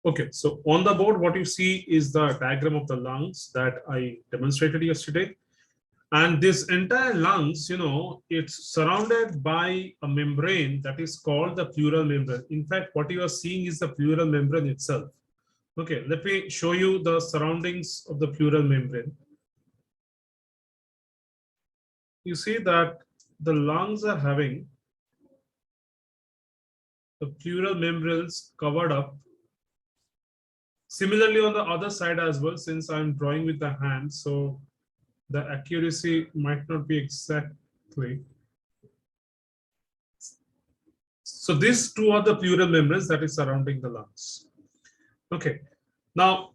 Okay, so on the board, what you see is the diagram of the lungs that I demonstrated yesterday. And this entire lungs, it's surrounded by a membrane that is called the pleural membrane. In fact, what you are seeing is the pleural membrane itself. Okay, let me show you the surroundings of the pleural membrane. You see that the lungs are having the pleural membranes covered up. Similarly, on the other side as well, since I'm drawing with the hand, so the accuracy might not be exactly. So these two are the pleural membranes that is surrounding the lungs. Okay. Now,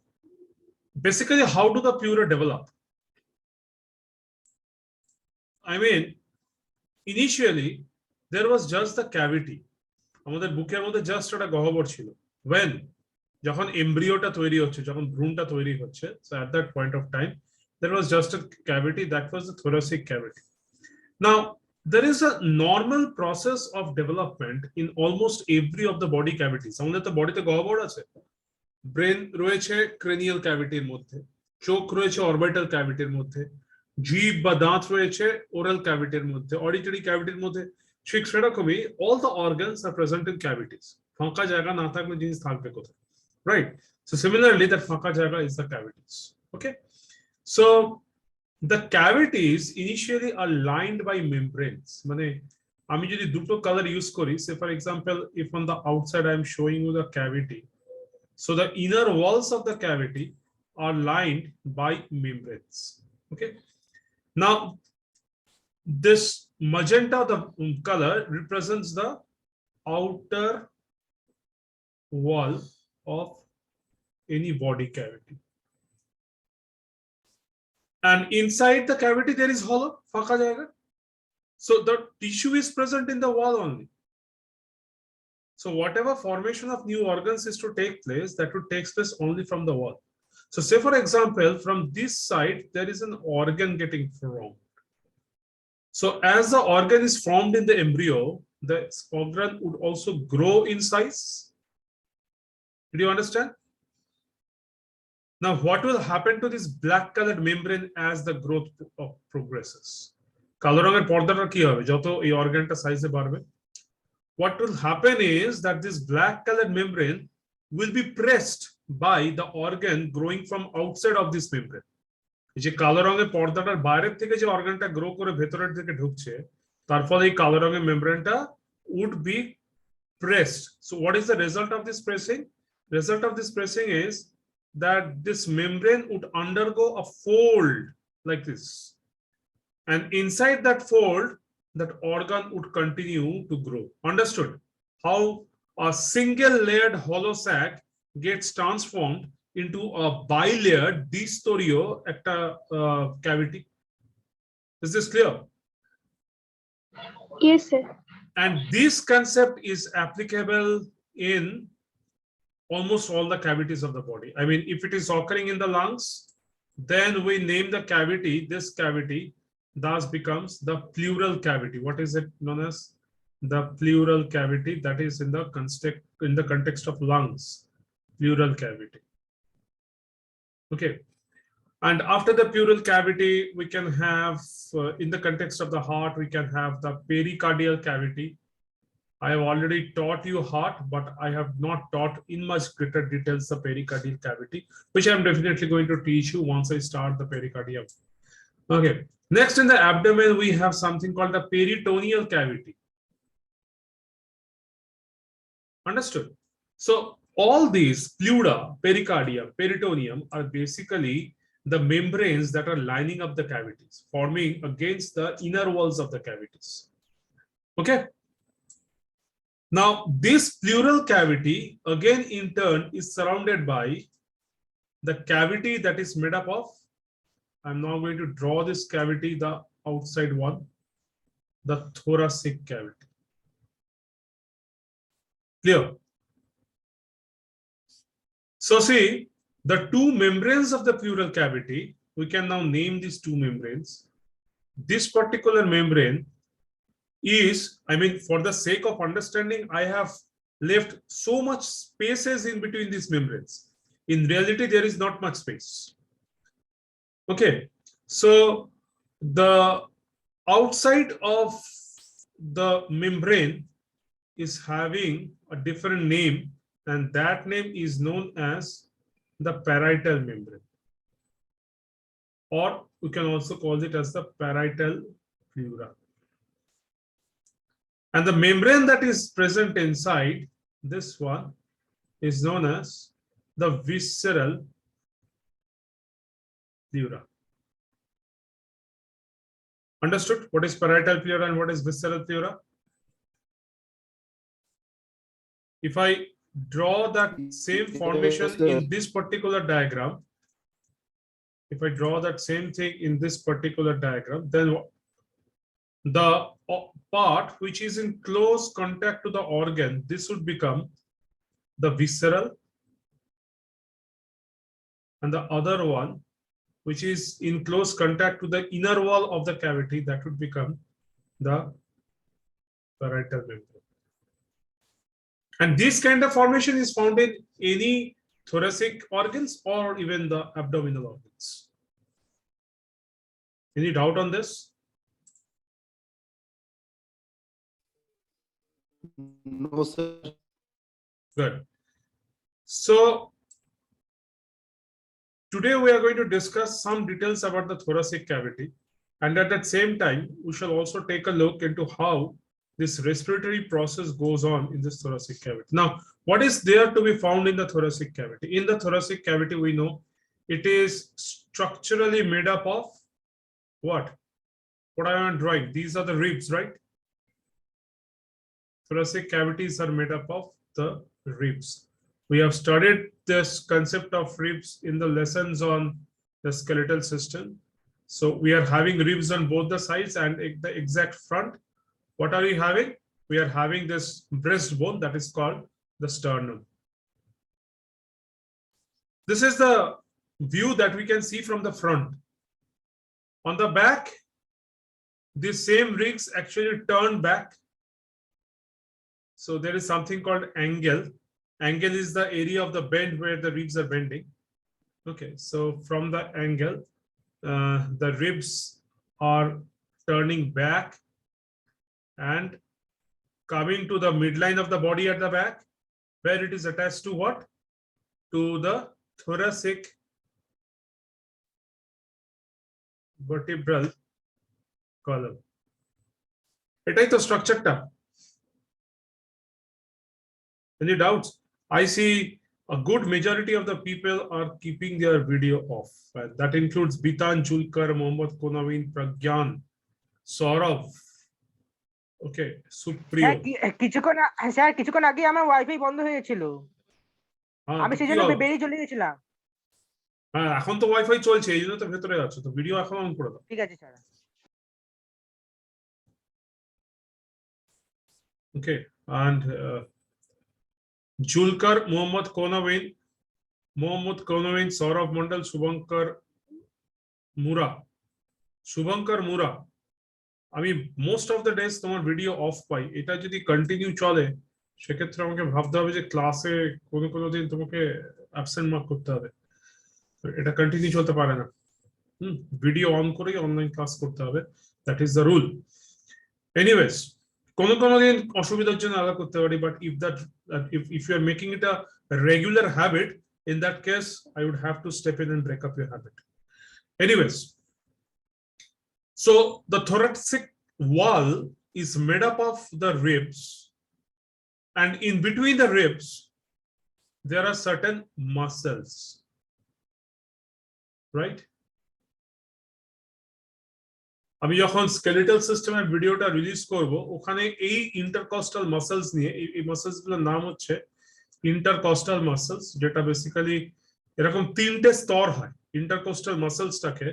basically, how do the pleura develop? I mean, initially, there was just the cavity. আমাদের বুকের মধ্যে just একটা গহ্বর ছিল। When যখন এমব্রিওটা তৈরি হচ্ছে, যখন ভ্রূণটা তৈরি হচ্ছে, so at that point of time, there was just a cavity that was the thoracic cavity. Now, there is a normal process of development in almost every of the body cavities. আমাদের তো বডিতে গহ্বর আছে। Brain রয়েছে cranial ক্যাভিটির মধ্যে, চোখ রয়েছে orbital ক্যাভিটির মধ্যে, জিভ বা দাঁত রয়েছে ওরাল ক্যাভিটির মধ্যে, অডিটরি ক্যাভিটির মধ্যে। ঠিক সেরকমই all the organs are present in cavities. ফাঁকা জায়গা না থাকলে জিনিস থাকবে কোথায়, right? So similarly, that ফাঁকা জায়গা is the cavities. Okay, so the cavities initially are lined by membranes. মানে আমি যদি দুটো কালার ইউজ করি, say for example, if on the outside I am showing you the cavity, so the inner walls of the cavity are lined by membranes. Okay, now this magenta, the color, represents the outer wall of any body cavity, and inside the cavity there is hollow, ফাঁকা জায়গা. So the tissue is present in the wall only. So whatever formation of new organs is to take place, that would take place only from the wall. So say for example, from this side, there is an organ getting formed. So as the organ is formed in the embryo, the organ would also grow in size. Did you understand? Now, what will happen to this black colored membrane as the growth progresses? কালো রঙের পর্দাটা কি হবে যত এই অর্গানটা সাইজে বাড়বে? What will happen is that this black colored membrane will be pressed by the organ growing from outside of this membrane. যে কালো রঙের পর্দাটার বাইরের থেকে যে অর্গানটা গ্রো করে ভেতরের দিকে ঢুকছে, তার ফলে এই কালো রঙের মেমব্রেনটা would be pressed. So what is the result of this pressing? Result of this pressing is that this membrane would undergo a fold like this, and inside that fold, that organ would continue to grow. Understood how a single layered hollow sac gets transformed into a bilayered dystorio একটা cavity? Is this clear? Yes, sir. And this concept is applicable in almost all the cavities of the body. I mean, if it is occurring in the lungs, then we name the cavity, this cavity thus becomes the pleural cavity. What is it known as? The pleural cavity, that is in the context of lungs, pleural cavity. Okay, and after the pleural cavity, we can have in the context of the heart, we can have the pericardial cavity. I have already taught you heart, but I have not taught in much greater details the pericardial cavity, which I'm definitely going to teach you once I start the pericardium. Okay, next in the abdomen, we have something called the peritoneal cavity. Understood? So all these pleura, pericardium, peritoneum are basically the membranes that are lining up the cavities, forming against the inner walls of the cavities. Okay. Now, this pleural cavity, again in turn, is surrounded by the cavity that is made up of, I'm now going to draw this cavity, the outside one, the thoracic cavity. Clear? So see, the two membranes of the pleural cavity, we can now name these two membranes. This particular membrane is, I mean, for the sake of understanding, I have left so much spaces in between these membranes. In reality, there is not much space. Okay, so the outside of the membrane is having a different name, and that name is known as the parietal membrane, or we can also call it as the parietal pleura. And the membrane that is present inside this one is known as the visceral pleura. Understood? What is parietal pleura and what is visceral pleura? If I draw that same formation in this particular diagram, if I draw that same thing in this particular diagram, then the part which is in close contact to the organ, this would become the visceral, and the other one which is in close contact to the inner wall of the cavity, that would become the parietal membrane. And this kind of formation is found in any thoracic organs or even the abdominal organs. Any doubt on this? No, sir. Good. So today we are going to discuss some details about the thoracic cavity, and at that same time we shall also take a look into how this respiratory process goes on in this thoracic cavity. Now, what is there to be found in the thoracic cavity? In the thoracic cavity, we know it is structurally made up of what? What I am drawing. These are the ribs, right? Thoracic cavities are made up of the ribs. We have studied this concept of ribs in the lessons on the skeletal system. So we are having ribs on both the sides and the exact front. What are we having? We are having this breastbone that is called the sternum. This is the view that we can see from the front. On the back, these same ribs actually turn back. So there is something called angle. Angle is the area of the bend where the ribs are bending. Okay, so from the angle, the ribs are turning back and coming to the midline of the body at the back, where it is attached to what? To the thoracic vertebral column. এটাই তো স্ট্রাকচারটা। Any doubts? I see a good majority of the people are keeping their video off. That includes Bitan Julkar, Mohammad Konawin, Pragyan, Saurav. Okay, Supriyo. কিছুক্ষণ আগে আমার wifi বন্ধ হয়ে গেছিল, আমি সেজন্য বেরিয়ে চলে গেছিলাম। হ্যাঁ, এখন তো ওয়াইফাই চলছে, এই জন্য তো ভেতরে আছো, তো ভিডিও এখন অন করে দাও। ঠিক আছে sir. Okay, and Julkar, Mohammad Konawin, Saurav Mandal, Shubhankar Mura. আমি মোস্ট অফ দ্য ডেজ তোমার ভিডিও অফ পাই। এটা যদি কন্টিনিউ চলে সেক্ষেত্রে আমাকে ভাবতে হবে যে ক্লাসে কোনো দিন তোমাকে অ্যাবসেন্ট মার্ক করতে হবে। এটা কন্টিনিউ চলতে পারে না। ভিডিও অন করেই অনলাইন ক্লাস করতে হবে, that is the rule. Anyways, কোনো দিন অসুবিধার জন্য আলাদা করতে পারি, but if you are making it a regular habit, in that case I would have to step in and break up your habit. Anyways, so the thoracic wall is made up of the ribs, and in between the ribs there are certain muscles, right? আমি যখন skeletal সিস্টেমের ভিডিওটা release করব, ওখানে এই intercostal muscles নিয়ে, এই muscles গুলোর নাম হচ্ছে ইন্টারকস্টাল মাসলস, যেটা বেসিক্যালি এরকম তিনটে স্তর হয়। ইন্টারকস্টাল মাসলসটাকে,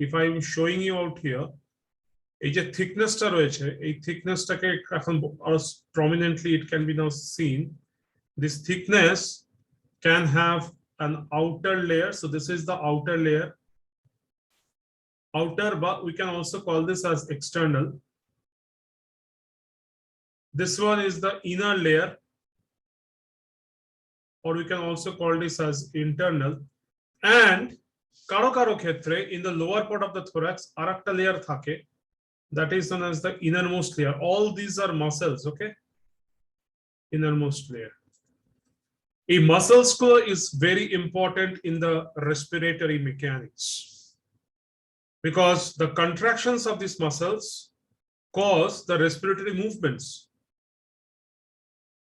if I am showing you out here, এই যে থিকনেসটা রয়েছে, এই থিকনেসটাকে এখন prominently it can be now seen. This thickness can have an outer layer, so this is the outer layer. Outer, but we can also call this as external. This one is the inner layer, or we can also call this as internal. And karo karo khetre, in the lower part of the thorax arakta layer thake, that is known as the innermost layer. All these are muscles, okay? Innermost layer. A muscle score is very important in the respiratory mechanics, because the contractions of these muscles cause the respiratory movements.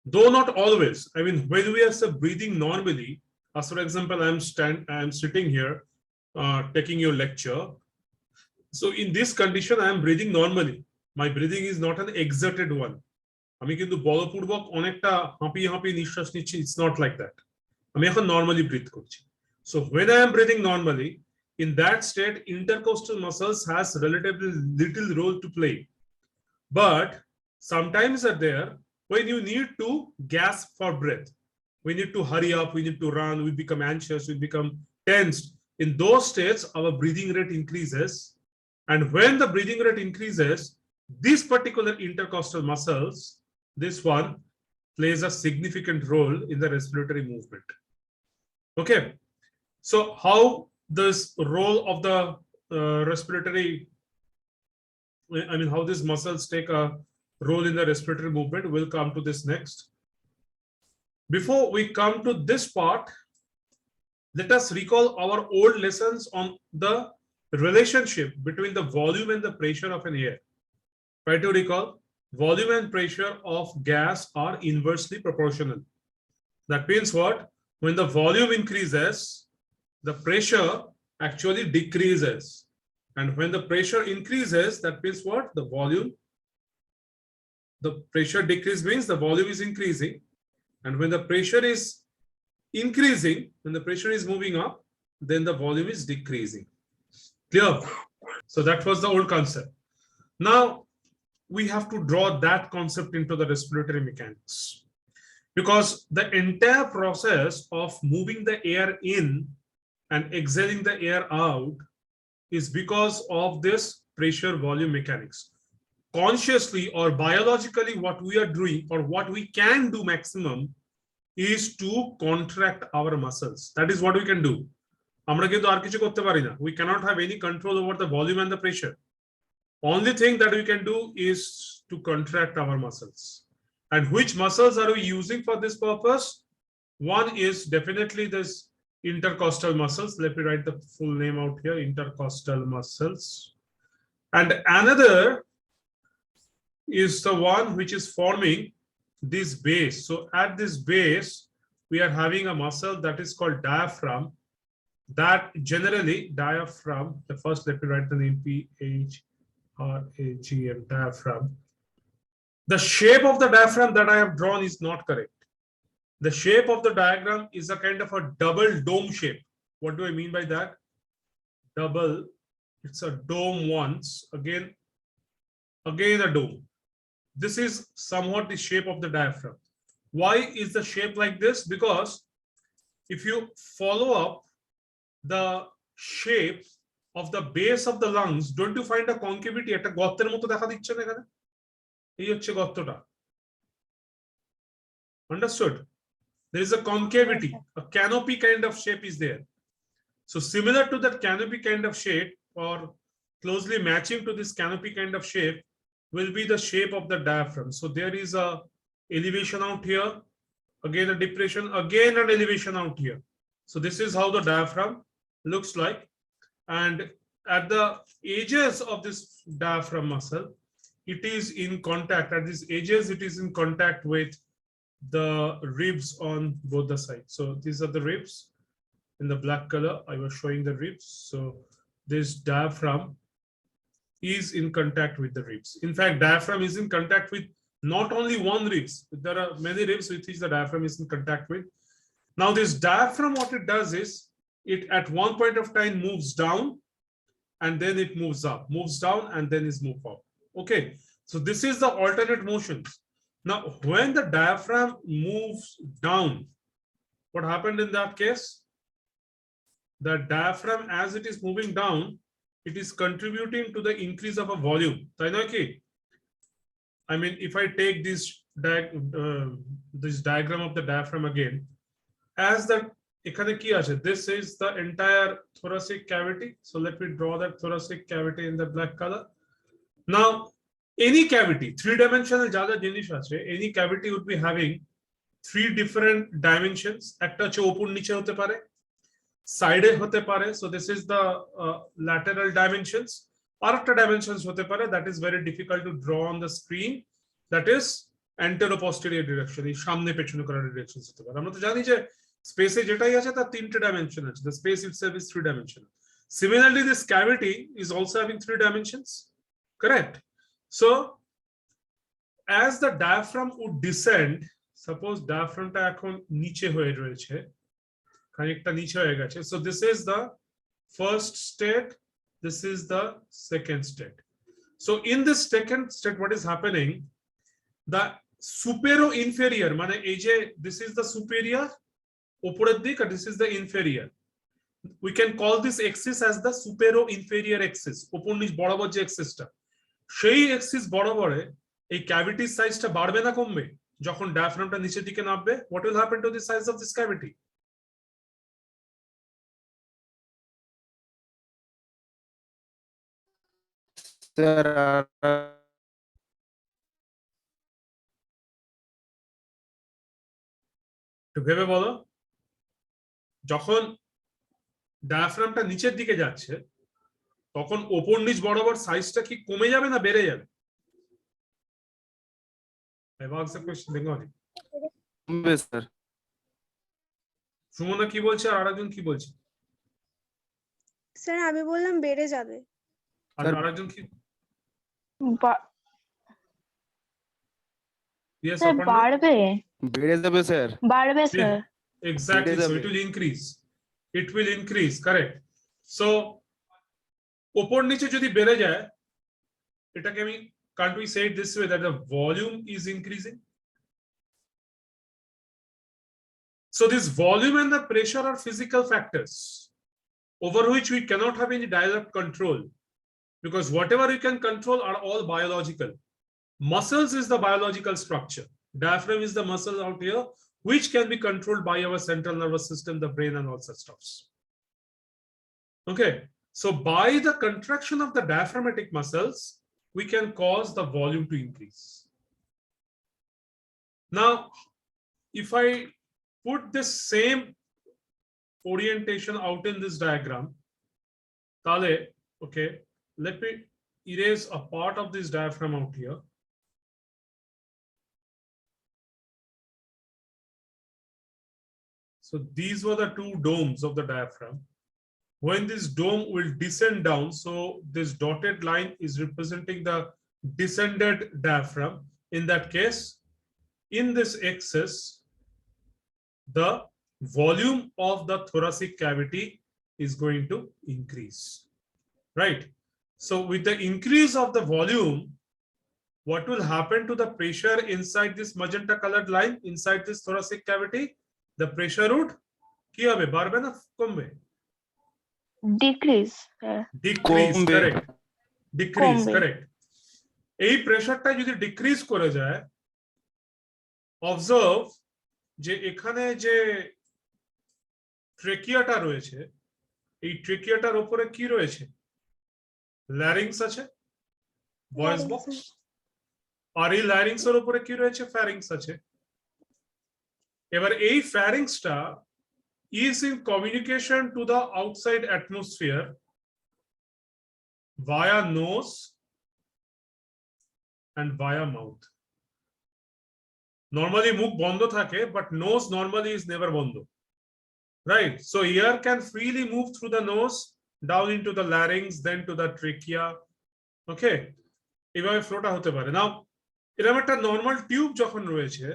Though not always. I mean, when we are breathing normally, as for example, I am sitting here taking your lecture. So in this condition, I am breathing normally. My breathing is not an exerted one. আমি কিন্তু বলপূর্বক অনেকটা হাঁপিয়ে হাঁপিয়ে নিঃশ্বাস নিচ্ছি, it's not like that. আমি এখন normally breathe করছি. So when I am breathing normally, in that state, intercostal muscles has relatively little role to play. But sometimes are there when you need to gasp for breath. We need to hurry up, we need to run, we become anxious, we become tensed. In those states, our breathing rate increases. And when the breathing rate increases, this particular intercostal muscles, this one, plays a significant role in the respiratory movement. Okay. So how this role of the respiratory, I mean, how these muscles take a role in the respiratory movement, we'll come to this next. Before we come to this part, let us recall our old lessons on the relationship between the volume and the pressure of an air. Try to recall, volume and pressure of gas are inversely proportional. That means what? When the volume increases, the pressure actually decreases. And when the pressure increases, that means what? The volume, the pressure decrease means the volume is increasing. And when the pressure is increasing, when the pressure is moving up, then the volume is decreasing. Clear? So that was the old concept. Now we have to draw that concept into the respiratory mechanics, because the entire process of moving the air in and exhaling the air out is because of this pressure volume mechanics. Consciously or biologically, what we are doing or what we can do maximum is to contract our muscles. That is what we can do. আমরা কিন্তু আর কিছু করতে পারি না. We cannot have any control over the volume and the pressure. Only thing that we can do is to contract our muscles. And which muscles are we using for this purpose? One is definitely this intercostal muscles. Let me write the full name out here, intercostal muscles. And another is the one which is forming this base. So at this base, we are having a muscle that is called diaphragm. That generally, diaphragm, the first, let me write the name, PHRAGM, diaphragm. The shape of the diaphragm that I have drawn is not correct. The shape of the diagram is a kind of a double dome shape. What do I mean by that? Double, it's a dome once, again a dome. This is somewhat the shape of the diaphragm. Why is the shape like this? Because if you follow up the shape of the base of the lungs, don't you find a concavity? একটা গর্তের মতো দেখা দিচ্ছে না এখানে? এই হচ্ছে গর্তটা। Understood? There is a concavity, a canopy kind of shape is there. So similar to that canopy kind of shape, or closely matching to this canopy kind of shape, will be the shape of the diaphragm. So there is a elevation out here, again a depression, again an elevation out here. So this is how the diaphragm looks like. And at the edges of this diaphragm muscle, it is in contact. At these edges, it is in contact with the ribs on both the sides. So these are the ribs in the black color. I was showing the ribs. So this diaphragm is in contact with the ribs. In fact, diaphragm is in contact with not only one ribs. There are many ribs with which the diaphragm is in contact with. Now this diaphragm, what it does is, it at one point of time moves down and then it moves up, moves down and then is moved up. Okay, so this is the alternate motions. Now, when the diaphragm moves down, what happened in that case? The diaphragm, as it is moving down, it is contributing to the increase of a volume. I mean, if I take this diagram of the diaphragm again, as the এখানে কি আছে, this is the entire thoracic cavity, so let me draw that thoracic cavity in the black color. Now any cavity, three dimensional যা যা জিনিস আছে, any cavity would be having three different dimensions. একটা হচ্ছে উপর নিচে হতে পারে, সাইডে হতে পারে, so this is the lateral dimensions. আরেকটা dimensions হতে পারে, that is very difficult to draw on the screen, that is anterior posterior direction, এই সামনে পেছনে করার directions হতে পারে। আমরা তো জানি যে স্পেসে যেটাই আছে তার তিনটে ডাইমেনশন আছে, the space itself is three dimensional. Similarly, this cavity is also having three dimensions, correct? So as the diaphragm would descend, suppose diaphragmটা এখন নিচে হয়ে রয়েছে, খানিকটা নিচে হয়ে গেছে, so this is the first state, this is the second state. So in this second state, what is happening, the supero inferior, মানে এই যে this is the superior উপরের দিক, and this is the inferior, we can call this axis as the supero inferior axis, উপর নিচ বরাবর যে axisটা, সেই axis বরাবরে এই ক্যাভিটির সাইজটা বাড়বে না কমবে যখন ডায়াফ্রামটা নিচের দিকে নামবে? what will happen to the size of this cavity? একটু ভেবে বলো, যখন ডায়াফ্রামটা নিচের দিকে যাচ্ছে তখন ওপর নিচ বরাবর সাইজটা কি কমে যাবে না বেড়ে যাবে? সুমনা কি বলছে আর আরেকজন কি বলছে? স্যার আমি বললাম বেড়ে যাবে। আর আরেকজন কি? Yes, স্যার বাড়বে, বেড়ে যাবে স্যার, বাড়বে sir. Exactly, so it will increase, it will increase, correct. So ওপর নিচে যদি বেড়ে যায়, এটাকে আমি, can't we say it this way, that the volume is increasing? So this volume and the pressure are physical factors over which we cannot have any direct control, because whatever we can control are all biological. Muscles is the biological structure. Diaphragm is the muscle out here, which can be controlled by our central nervous system, the brain, and all such stuffs. Okay, so by the contraction of the diaphragmatic muscles, we can cause the volume to increase. Now, if I put this same orientation out in this diagram, tale, okay, let me erase a part of this diaphragm out here. So these were the two domes of the diaphragm. When this dome will descend down, so this dotted line is representing the descended diaphragm. In that case, in this axis, the volume of the thoracic cavity is going to increase, right? So with the increase of the volume, what will happen to the pressure inside this magenta colored line, inside this thoracic cavity? The pressure would কি হবে, বাড়বে না কমবে? Decrease, Decrease, correct, decrease, কমবে। correct. এই প্রেসারটা যদি decrease করে যায়, অবজার্ভ যে এখানে যে ট্রেকিয়াটা রয়েছে, এই ট্রেকিয়াটার উপরে কি রয়েছে? ল্যারিংস আছে, ভয়েস বক্স, আর এই ল্যারিংস এর উপরে কি রয়েছে? ফ্যারিংস আছে। এবার এই ফ্যারিংসটা is in communication to the outside atmosphere via nose and via mouth. Normally মুখ বন্ধ থাকে, but nose normally is never বন্ধ, right? So air can freely move through the nose down into the larynx, then to the trachea. Okay, এভাবে ফ্লোটা হতে পারে। নাও এরকম একটা normal tube যখন রয়েছে,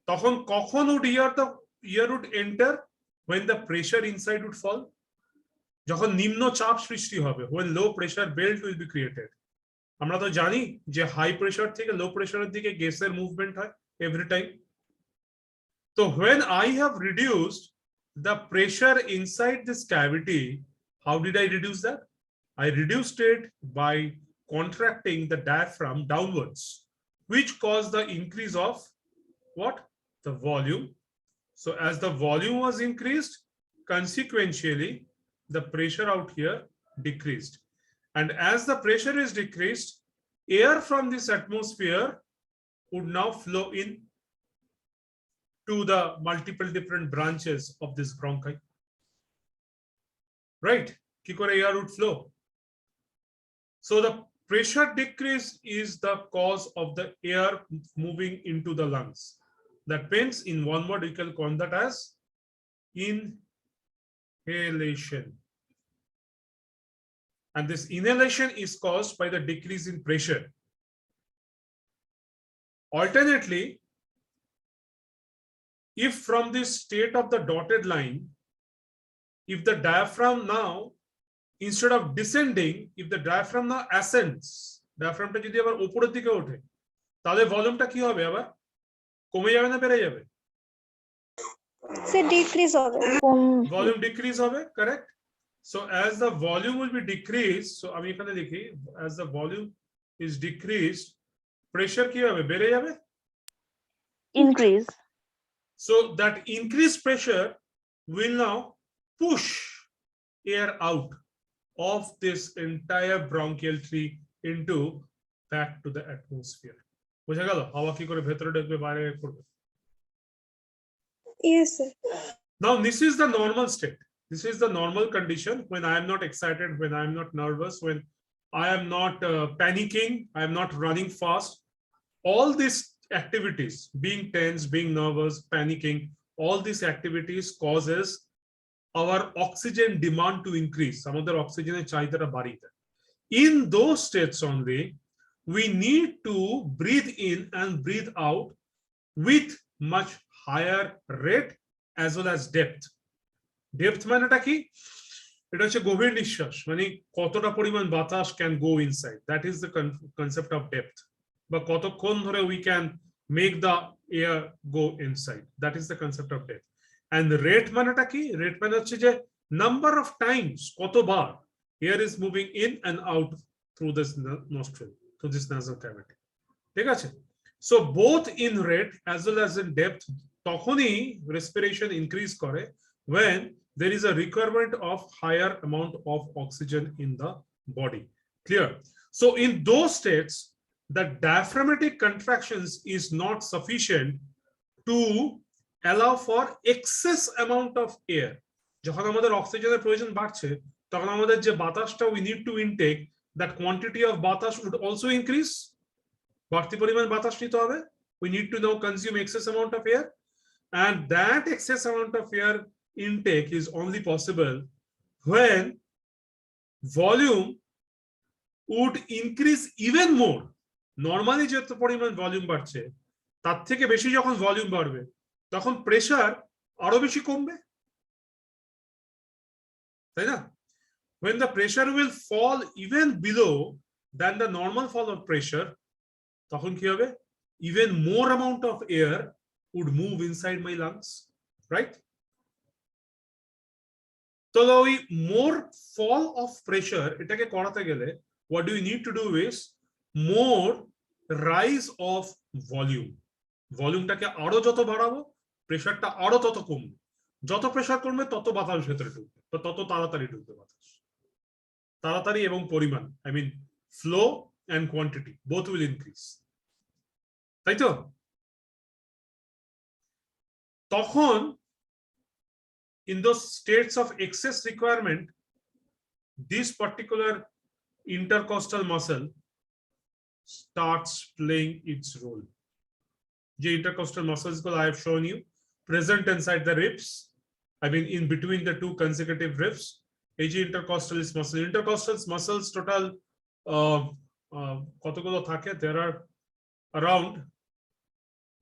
তখন কখন would air would enter? When the pressure inside would fall, যখন নিম্ন চাপ সৃষ্টি হবে, when low pressure belt will be created. আমরা তো জানি যে হাই প্রেসার থেকে লো প্রেসারের দিকে গ্যাসের মুভমেন্ট হয় এভরি টাইম। তো when I have reduced the pressure inside this cavity, how did I reduce that? I reduced it by contracting the diaphragm downwards, which caused the increase of what? The volume. So as the volume was increased, consequentially, the pressure out here decreased. And as the pressure is decreased, air from this atmosphere would now flow in to the multiple different branches of this bronchi. Right? Ki kore air would flow. So the pressure decrease is the cause of the air moving into the lungs. That means in one word, we can call that as inhalation. And this inhalation is caused by the decrease in pressure. Alternately, if from this state of the dotted line, if the diaphragm now, instead of descending, if the diaphragm now ascends, diaphragm ta jodi abar oporer dike othe, তাহলে ভলিউমটা কি হবে আবার কমে যাবে না বেড়ে যাবে? সে ডিক্রিজ হবে। ভলিউম ডিক্রিজ হবে, correct? So as the volume will be decreased, so আমি এখানে লিখি, as the volume is decreased, pressure কি হবে? বেড়ে যাবে? Increase. So that increased pressure will now push air out of this entire bronchial tree into back to the atmosphere. বুঝা গেল? হাওয়া কি করে ভেতরে ঢুকবে বাইরে করবে? Yes, sir. Now this is the normal state. This is the normal condition when I am not excited, when I am not nervous, when I am not panicking, I am not running fast. All these activities, being tense, being nervous, panicking, all these activities causes our oxygen demand to increase. আমাদের অক্সিজেনের চাহিদাটা বাড়িয়ে দেয়. In those states only, we need to breathe in and breathe out with much higher rate as well as depth. Depth মানেটা কি? এটা হচ্ছে গভীর নিঃশ্বাস, মানে কতটা পরিমাণ বাতাস can go inside. That is the concept of depth. বা কতক্ষণ ধরে we can make the air go inside. That is the concept of depth. And the rate মানেটা কি? Rate মানে হচ্ছে যে number of times, কতবার air is moving in and out through this nostril, through this nasal cavity. ঠিক আছে? So both in rate as well as in depth, তখনই respiration increase করে when there is a requirement of higher amount of oxygen in the body. Clear? So in those states, the diaphragmatic contractions is not sufficient to allow for excess amount of air. যখন আমাদের অক্সিজেনের প্রয়োজন বাড়ছে, তখন আমাদের যে বাতাসটা we need to intake, that quantity of বাতাস would also increase. বাড়তি পরিমাণ বাতাস নিতে হবে. We need to now consume excess amount of air, and that excess amount of air intake is only possible when volume would increase even more. Normally যত পরিমাণ volume বাড়ছে তার থেকে বেশি যখন ভলিউম বাড়বে তখন প্রেসার আরো বেশি কমবে, তাই না? When the pressure will fall even below than the normal fall of pressure, তখন কি হবে? Even more amount of air would move inside my lungs, right? So ওই more fall of pressure এটাকে করাতে গেলে what do you need to do is more rise of volume. ভলিউমটাকে আরো যত বাড়াবো প্রেসারটা আরো তত কমবে, যত প্রেসার কমবে তত বাতাস ভেতরে ঢুকবে, তো তত তাড়াতাড়ি ঢুকবে বাতাস, তাড়াতাড়ি এবং পরিমাণ, I mean flow and quantity both will increase, তাই তো? তখন in those states of excess requirement, this particular intercostal muscle starts playing its role. The intercostal muscles that I have shown you present inside the ribs, I mean in between the two consecutive ribs. Intercostalis muscle. Intercostal muscles total কতগুলো থাকে? There are around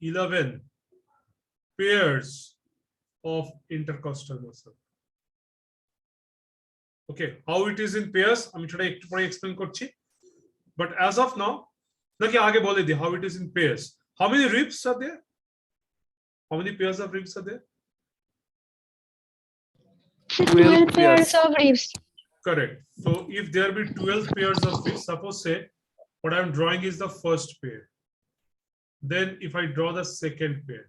11 pairs of intercostal muscle. Okay, how it is in pairs আমি সেটা একটু পরে explain করছি, but as of now নাকি আগে বলে দিই how it is in pairs. How many ribs are there? How many pairs of ribs are there? 12 pairs of ribs. Correct. So if there be 12 pairs of ribs, suppose say what I am drawing is the first pair. Then if I draw the second pair,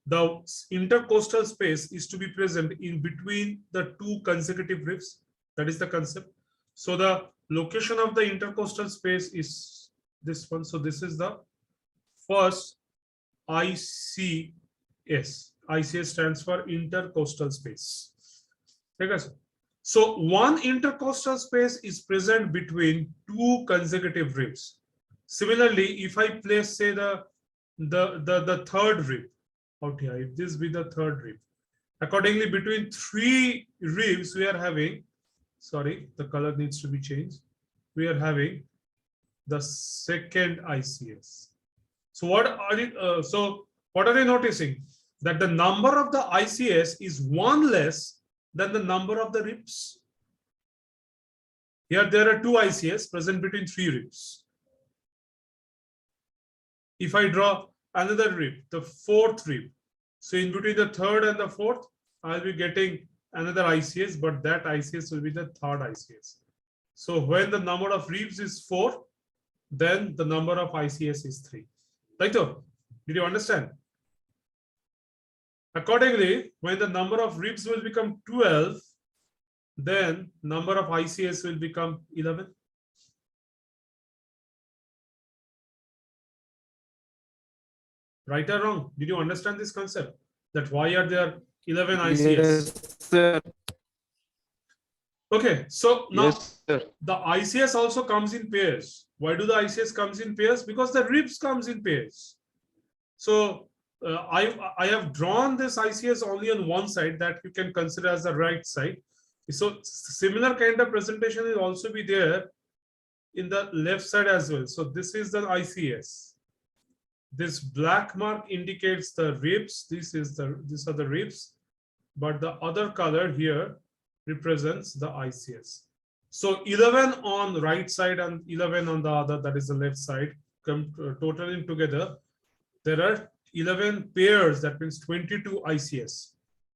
the intercostal space is to be present in between the two consecutive ribs. That is the concept. So the location of the intercostal space is this one. So this is the first ICS. ICS stands for intercostal space. Okay, so one intercostal space is present between two consecutive ribs. Similarly, if I place, say, the third rib out here, if this be the third rib, accordingly between three ribs we are having, sorry, the color needs to be changed, we are having the second ICS. So what are you noticing? That the number of the ICS is one less than the number of the ribs. Here there are two ICS present between three ribs. If I draw another rib, the fourth rib, so in between the third and the fourth, I'll be getting another ICS, but that ICS will be the third ICS. So when the number of ribs is 4, then the number of ICS is 3. Right? Did you understand? Accordingly, when the number of ribs will become 12, then number of ICS will become 11. Right or wrong? Did you understand this concept? That why are there 11 ICS? Yes, sir. Okay, so now Yes, sir. the ICS also comes in pairs. Why do the ICS comes in pairs? Because the ribs comes in pairs. So I have drawn this ICS only on one side that you can consider as the right side. So similar kind of presentation will also be there in the left side as well. So this is the ICS. This black mark indicates the ribs. These are the ribs, but the other color here represents the ICS. So 11 on the right side and 11 on the other, that is the left side, totaling together, there are 11 pairs, that means 22 ICS.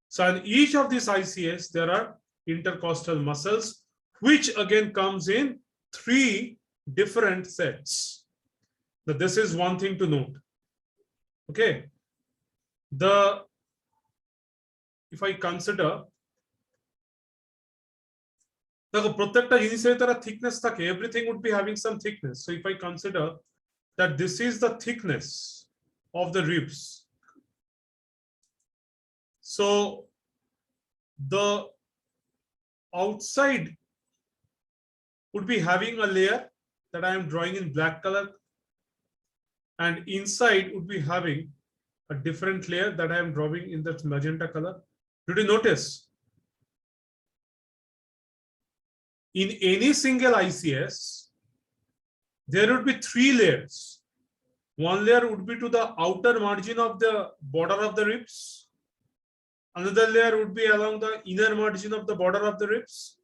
So in each of these ICS, there are intercostal muscles, which again comes in 3 different sets. Now, this is one thing to note. Okay. If I consider, thickness, everything would be having some thickness. So if I consider that this is the thickness of the ribs, so the outside would be having a layer that I am drawing in black color, and inside would be having a different layer that I am drawing in that magenta color. Did you notice? In any single ICS, there would be 3 layers. One layer would be to the outer margin of the border of the ribs. Another layer would be along the inner margin of the border of the ribs.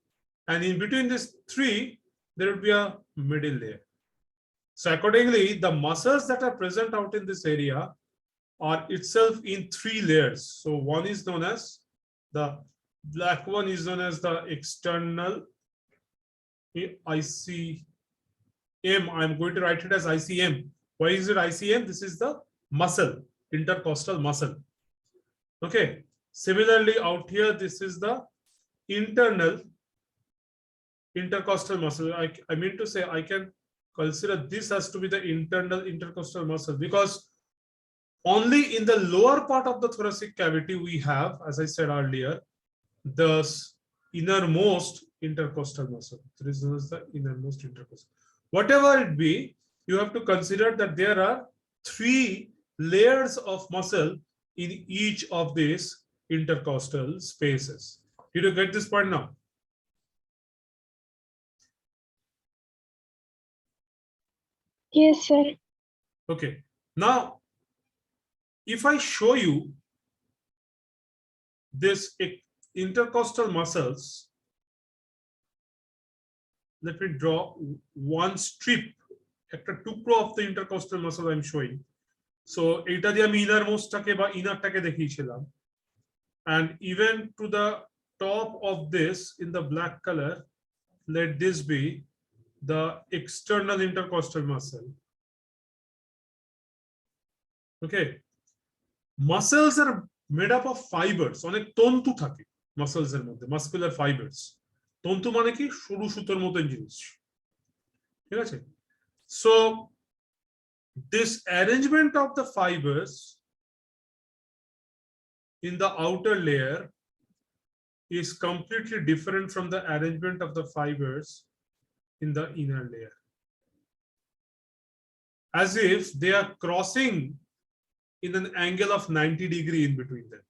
And in between these 3, there would be a middle layer. So accordingly, the muscles that are present out in this area are itself in 3 layers. So one is known as the black one is known as the external ICM. I'm going to write it as ICM. Why is it ICM? This is the muscle, intercostal muscle. Okay. Similarly, out here, this is the internal intercostal muscle. I mean to say, I can consider this as to be the internal intercostal muscle, because only in the lower part of the thoracic cavity we have, as I said earlier, the innermost intercostal muscle. This is the innermost intercostal. Whatever it be, you have to consider that there are 3 layers of muscle in each of these intercostal spaces. Did you get this point now? Yes, sir. Okay. Now, if I show you this intercostal muscles, let me draw one strip, একটা টুকরো of the intercostal muscle I'm showing. So এটা দিয়ে আমি innermost টাকে বা innerটাকে দেখিয়েছিলাম, and even to the top of this in the black color, let this be the external intercostal muscle. Okay. Muscles are made up of fibers. অনেক তন্তু থাকে muscles এর মধ্যে, মাসকুলার ফাইবার্স। তন্তু মানে কি? সরু সুতোর মতন জিনিস, ঠিক আছে? So this arrangement of the fibers in the outer layer is completely different from the arrangement of the fibers in the inner layer, as if they are crossing in an angle of 90 degrees in between them.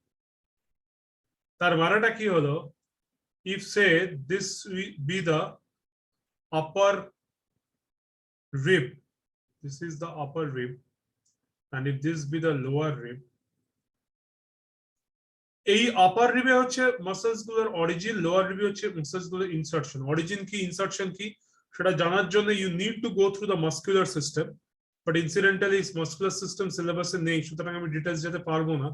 তার মানেটা কি হলো? If say this be the upper rib, this is the upper rib, and if this be the lower rib, এই আপার রিবে হচ্ছে muscles গুলোর origin, lower রিবে হচ্ছে muscles গুলোর insertion. Origin কি, ইনসার্শন কি, সেটা জানার জন্য you need to go through the muscular system, but incidentally muscular system সিলেবাসে নেই, সুতরাং আমি ডিটেলস যেতে পারবো না।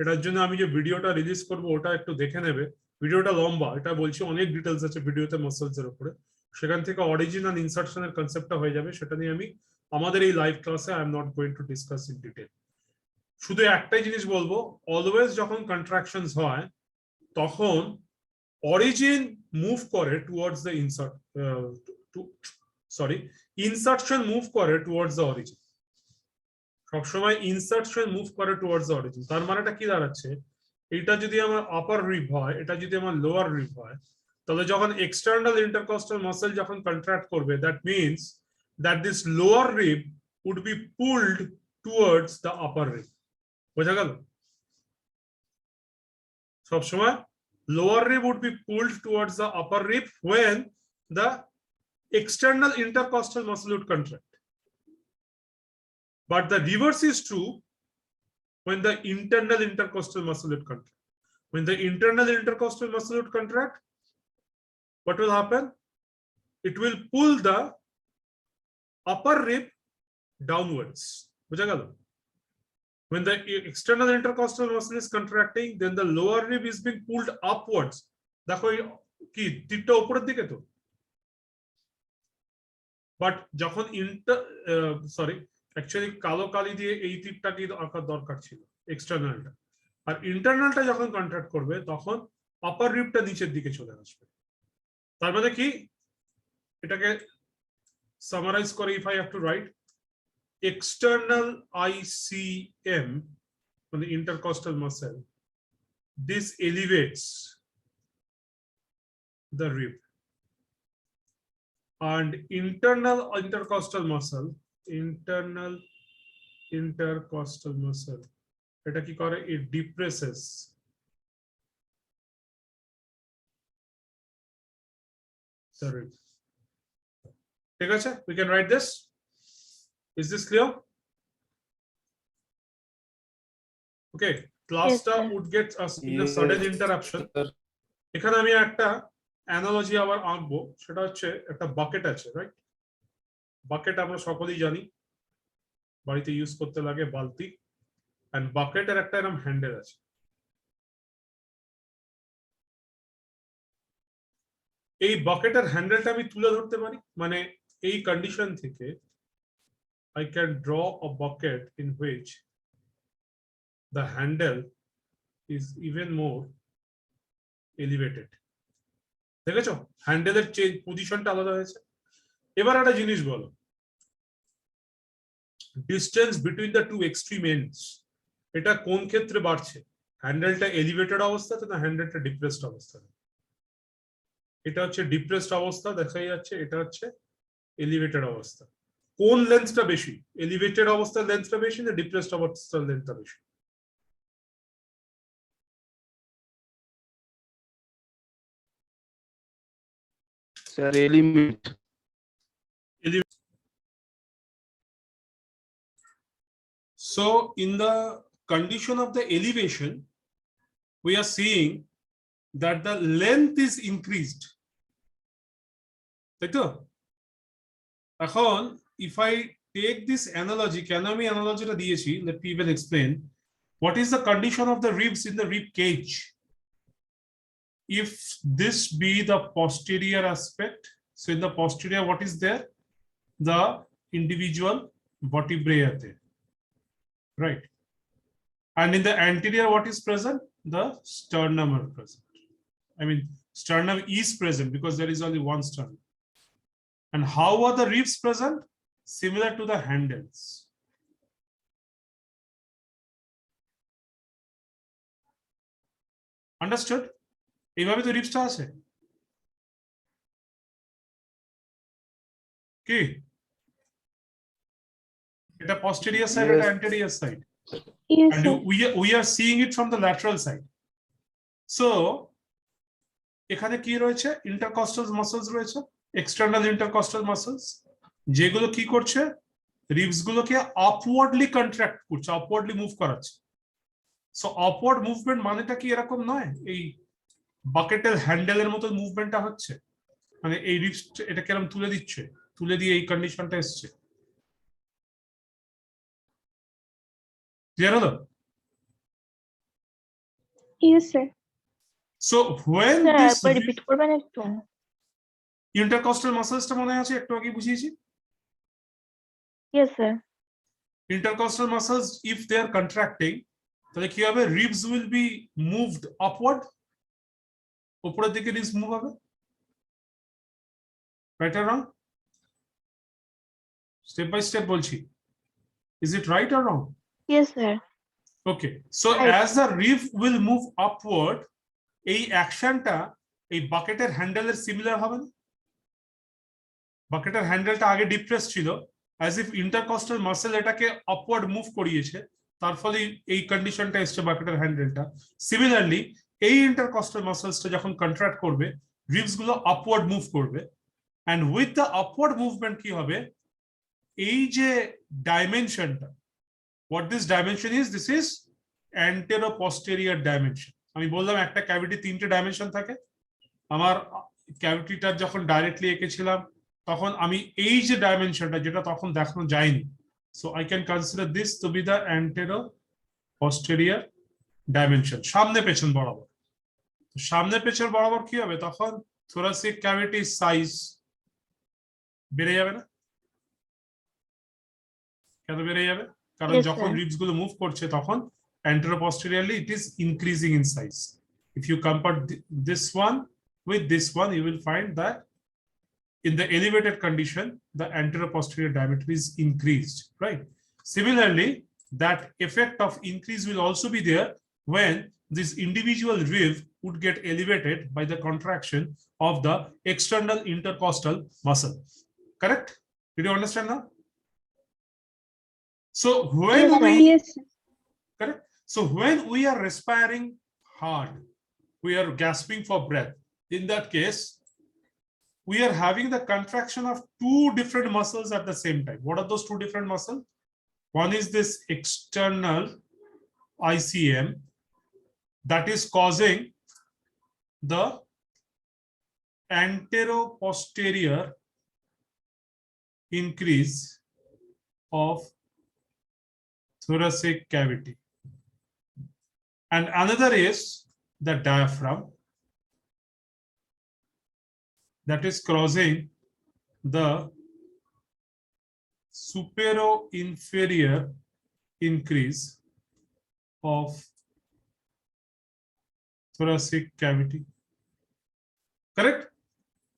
এটার জন্য আমি যে ভিডিওটা রিলিজ করবো ওটা একটু দেখে নেবে। ভিডিওটা লম্বা, এটা বলছি অনেক ডিটেলস আছে ভিডিওতে মাসলস এর উপরে, সেখান থেকে অরিজিন আর ইনসার্শনের কনসেপ্টটা হয়ে যাবে। সেটা নিয়ে আমি আমাদের এই লাইভ ক্লাসে I am not going to discuss in detail. শুধু একটাই জিনিস বলবো, অলওয়েজ যখন কন্ট্রাকশনস হয় তখন অরিজিন মুভ করে টুয়ার্ডস দ্য ইনসার্শন মুভ করে টুয়ার্ডস দ্য অরিজিন। সবসময় ইনসার্শন মুভ করে টুয়ার্ডস দ্য অরিজিন। তার মানেটা কি দাঁড়াচ্ছে? এটা যদি আমার আপার রিব হয়, এটা যদি আমার লোয়ার রিব হয়, তাহলে যখন এক্সটার্নাল ইন্টারকস্টাল মাসল যখন কন্ট্রাক্ট করবে, that means that this lower rib would be pulled towards the upper rib. বোঝা গেল? সবসময় lower rib would be pulled towards the upper rib when the external intercostal muscle would contract, but the reverse is true when the internal intercostal muscle would contract. When the internal intercostal muscle would contract, what will happen? It will pull the upper rib downwards. বোঝা গেল? When the external intercostal muscle is contracting, then the lower rib is being pulled upwards. দেখো কি তীরটা উপরের দিকে তো, but যখন actually কালো কালি দিয়ে এই তীরটাকে আঁকার দরকার ছিল এক্সটার্নালটা, আর ইন্টারনালটা যখন কন্ট্রাক্ট করবে তখন আপার রিবটা নিচের দিকে চলে আসবে। তার মানে কি, এটাকে সামারাইজ করে if I have to right, external ICM on the intercostal muscle, this elevates the rib, and internal intercostal muscle এটা কি করে? it depresses the rib. ঠিক আছে, we can write this. Is this clear? Okay, class would get us in a sudden interruption. এখানে আমি একটা analogy আবার আঁকবো, সেটা হচ্ছে একটা বাকেট আছে, রাইট? বাকেট আমরা সকলেই জানি, বাড়িতে ইউজ করতে লাগে বালতি, এন্ড বাকেটের একটা এরকম হ্যান্ডেল আছে। এই বাকেটের হ্যান্ডেলটা আমি তুলে ধরতে পারি, মানে এই কন্ডিশন থেকে I can draw a bucket in which the handle is even more elevated. দেখেছো হ্যান্ডেলের পজিশনটা আলাদা হয়েছে। এবার একটা জিনিস বলো, distance between the two extreme ends এটা কোন ক্ষেত্রে বাড়ছে? হ্যান্ডেলটা এলিভেটেড অবস্থাতে না হ্যান্ডেলটা ডিপ্রেসড অবস্থাতে? এটা হচ্ছে ডিপ্রেসড অবস্থা দেখাই যাচ্ছে, এটা হচ্ছে এলিভেটেড অবস্থা। কোন লেন্থটা বেশি? এলিভেটেড অবস্থার লেন্থটা বেশি না ডিপ্রেসড অবস্থার লেন্থটা বেশি? Sir, element. So in the condition of the elevation, we are seeing that the length is increased. তাই তো? এখন if I take this analogy, কেন আমি অ্যানালজিটা দিয়েছি, let me even explain. What is the condition of the ribs in the rib cage? If this be the posterior aspect, so in the posterior what is there? The individual vertebrae are there, right? And in the anterior, what is present? The sternum are present. I mean, sternum is present because there is only one sternum. And how are the ribs present? Similar to the handles. Understood? এইভাবে তো রিবসটা আছে কি এটা posterior side Yes. এটা anterior side Yes, and sir. we are seeing it from the lateral side. So এখানে কি রয়েছে intercostal muscles রয়েছে external intercostal muscles যেগুলো কি করছে রিবস গুলোকে আপওয়ার্ডলি কন্ট্রাক্ট করছে আপওয়ার্ডলি মুভ করাচ্ছে সো আপওয়ার্ড মুভমেন্ট মানেটা কি এরকম নয় এই বাকেটের হ্যান্ডেলের মতো মুভমেন্টটা হচ্ছে মানে এই রিবস এটা কেরকম তুলে দিচ্ছে তুলে দিয়ে এই কন্ডিশনটা এসছে ক্লিয়ার হলো Yes, sir. So when sir this একবার রিপিট করবেন একটু intercostal muscles টা মনে আছে একটু আগে বুঝিয়েছি yes sir intercostal muscles if they are contracting তাহলে কি হবে ribs will be moved upward উপরের দিকে ribs মুভ হবে right or wrong step by step বলছি is it right or wrong yes sir okay so Right. as the rib will move upward এই অ্যাকশনটা এই বাকেটের হ্যান্ডেলের similar হবে না বাকেটের হ্যান্ডেলটা আগে ডিপ্রেস ছিল as if intercostal muscle এটাকে আপওয়ার্ড মুভ করিয়েছে তার ফলে এই কন্ডিশনটা এসছে বাকেটের হ্যান্ডেলটা সিমিলারলি এই ইন্টারকস্টাল মাসলসটা যখন কন্ট্রাক্ট করবে রিবস গুলো আপওয়ার্ড মুভ করবে and with the upward movement কি হবে এই যে ডাইমেনশনটা what this dimension is this is antero posterior dimension আমি বললাম একটা ক্যাভিটি তিনটে ডাইমেনশন থাকে আমার ক্যাভিটিটা যখন ডাইরেক্টলি এঁকেছিলাম তখন আমি এই যে ডাইমেনশনটা যেটা তখন দেখানো যায়নি so I can consider this to be the antero posterior dimension সামনে পেছন বরাবর সামনে পেছন বরাবর কি হবে তখন থোরাসিক ক্যাভিটি সাইজ বেড়ে যাবে না কেন বেড়ে যাবে কারণ Yes, যখন sir. রিবস গুলো মুভ করছে তখন anteroposteriorly it is increasing in size. If you compare this one with this one, you will find that in the elevated condition, the anteroposterior diameter is increased, right? Similarly, that effect of increase will also be there when this individual rib would get elevated by the contraction of the external intercostal muscle. Correct? Did you understand now? So when Yes, sir. we Yes, sir. correct. So when we are respiring hard, we are gasping for breath. In that case, we are having the contraction of two different muscles at the same time. What are those two different muscles? One is this external ICM that is causing the anteroposterior increase of thoracic cavity. And another is the diaphragm that is causing the supero-inferior increase of thoracic cavity. Correct?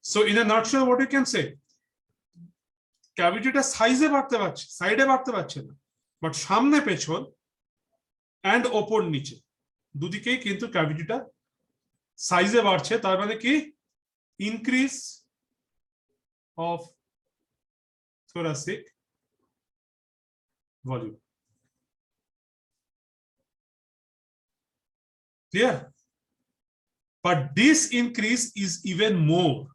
So in a nutshell, what you can say? Cavity টা সাইজে বাড়তে পারছে সাইডে বাড়তে পারছে না but সামনে পেছন and ওপর নিচে দুদিকেই কিন্তু ক্যাভিটিটা সাইজে বাড়ছে তার মানে কি increase of thoracic volume. Clear? But this increase is even more.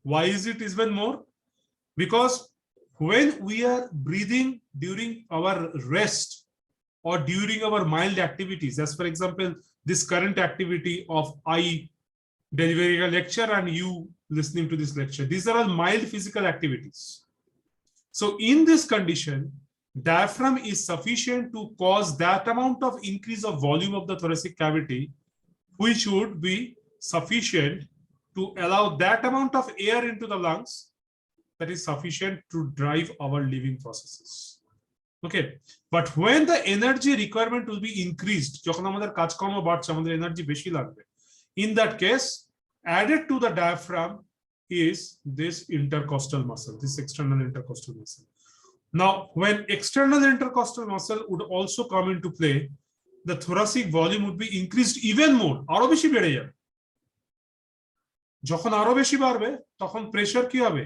Why is it even more? Because when we are breathing during our rest or during our mild activities, as for example, this current activity of I delivering a lecture and you listening to this lecture, these are all mild physical activities. So in this condition, diaphragm is sufficient to cause that amount of increase of volume of the thoracic cavity, which would be sufficient to allow that amount of air into the lungs that is sufficient to drive our living processes. Okay, but when the energy requirement will be increased, যখন আমাদের কাজকর্ম বাড়ছে, আমাদের energy বেশি লাগবে, in that case added to the diaphragm is this intercostal muscle, this external intercostal muscle. Now when external intercostal muscle would also come into play, the thoracic volume would be increased even more, আরো বেশি বেড়ে যাবে। যখন আরো বেশি বাড়বে তখন pressure কি হবে,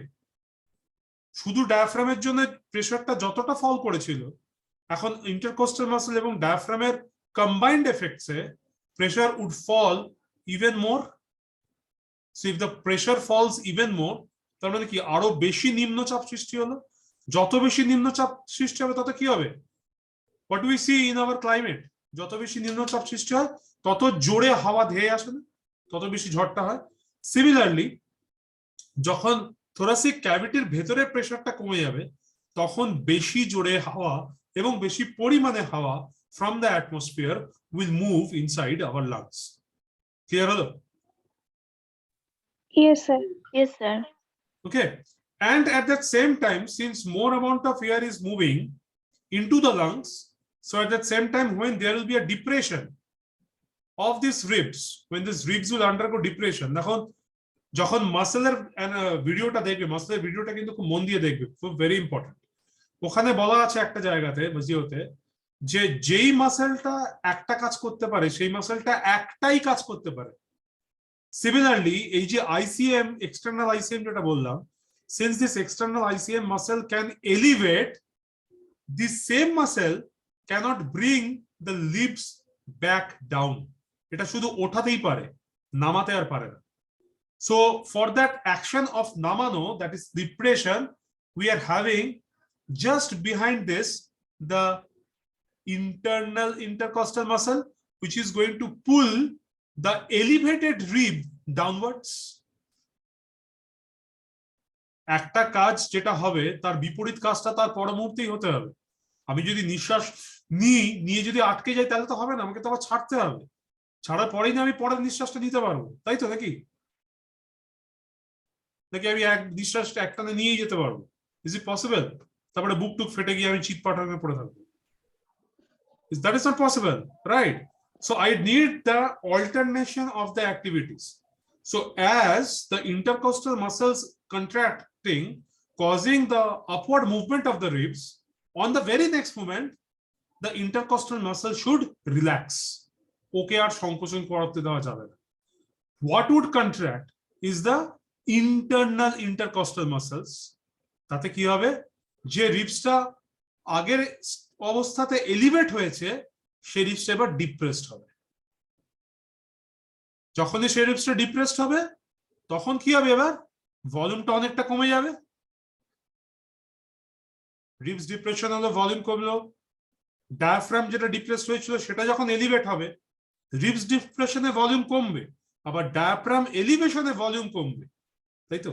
শুধু ডায়াফ্রামের জন্য প্রেসারটা যতটা ফল করেছিল, এখন ইন্টারকোস্টাল মাসল এবং ডায়াফ্রামের কম্বাইন্ড এফেক্টসে pressure would fall even more. So if the pressure falls even more, তার মানে কি আরো বেশি নিম্নচাপ সৃষ্টি হলো। যত বেশি নিম্নচাপ সৃষ্টি হবে তত কি হবে, what we see in our climate, যত বেশি নিম্নচাপ সৃষ্টি হয় তত জোরে হাওয়া ধেয়ে আসে না, তত বেশি ঝড়টা হয়। সিমিলারলি যখন থোরাসিক ক্যাভিটির ভেতরে প্রেসারটা কমে যাবে, তখন বেশি জোরে হাওয়া এবং বেশি পরিমাণে হাওয়া from the atmosphere will move inside our lungs. Clear হলো? Yes, sir. Yes, sir. Okay, and at that same time, since more amount of air is moving into the lungs, so at that same time when there will be a depression of these ribs, when these ribs will undergo depression, যখন মাসেলের ভিডিওটা দেখবে, মাসেলের ভিডিওটা কিন্তু খুব মন দিয়ে দেখবে, খুব ভেরি ইম্পর্টেন্ট। ওখানে বলা আছে একটা জায়গাতে ভিডিওতে যে যেই মাসেলটা একটা কাজ করতে পারে সেই মাসেলটা একটাই কাজ করতে পারে। সিমিলারলি এই যে আইসিএম, এক্সটার্নাল আইসিএম যেটা বললাম, since this external ICM muscle can elevate, this same muscle cannot bring the leaves back down. এটা শুধু ওঠাতেই পারে, নামাতে আর পারে না। So for that action of namano, that is depression, we are having just behind this the internal intercostal muscle, which is going to pull the elevated rib downwards. একটা কাজ যেটা হবে তার বিপরীত কাজটা তার পর মুহূর্তেই হতে হবে। আমি যদি নিঃশ্বাস নিয়ে যদি আটকে যাই তাহলে তো হবে না, আমাকে তো আবার ছাড়তে হবে, ছাড়ার পরেই না আমি পরের নিঃশ্বাসটা নিতে পারবো, তাই তো নাকি? নাকি আমি এক নিঃশ্বাস একটানে নিয়েই যেতে পারবো? Is it possible? তারপরে বুক টুক ফেটে গিয়ে আমি চিৎ পাট হয়ে পড়ে থাকবো? That is not possible, right? So I need the alternation of the activities. So as the intercostal muscles contracting, causing the upward movement of the ribs, on the very next moment, the intercostal muscle should relax. Okay, আর সংকোচন করতে দেওয়া যাবে না। What would contract is the internal intercostal muscles. তাতে কি হবে, যে রিবসটা আগের অবস্থাতে এলিভেট হয়েছে সেই রিবসটা এবার ডিপ্রেসড হবে। যখনই সেই রিবসটা ডিপ্রেসড হবে তখন কি হবে, এবার ভলিউমটা অনেকটা কমে যাবে। রিবস ডিপ্রেশন হলো, ভলিউম কমলো। ডায়াফ্রাম যেটা ডিপ্রেসড হয়েছিল সেটা যখন এলিভেট হবে, রিবস ডিপ্রেশনে ভলিউম কমবে, আবার ডায়াফ্রাম এলিভেশনে ভলিউম কমবে, তাই তো?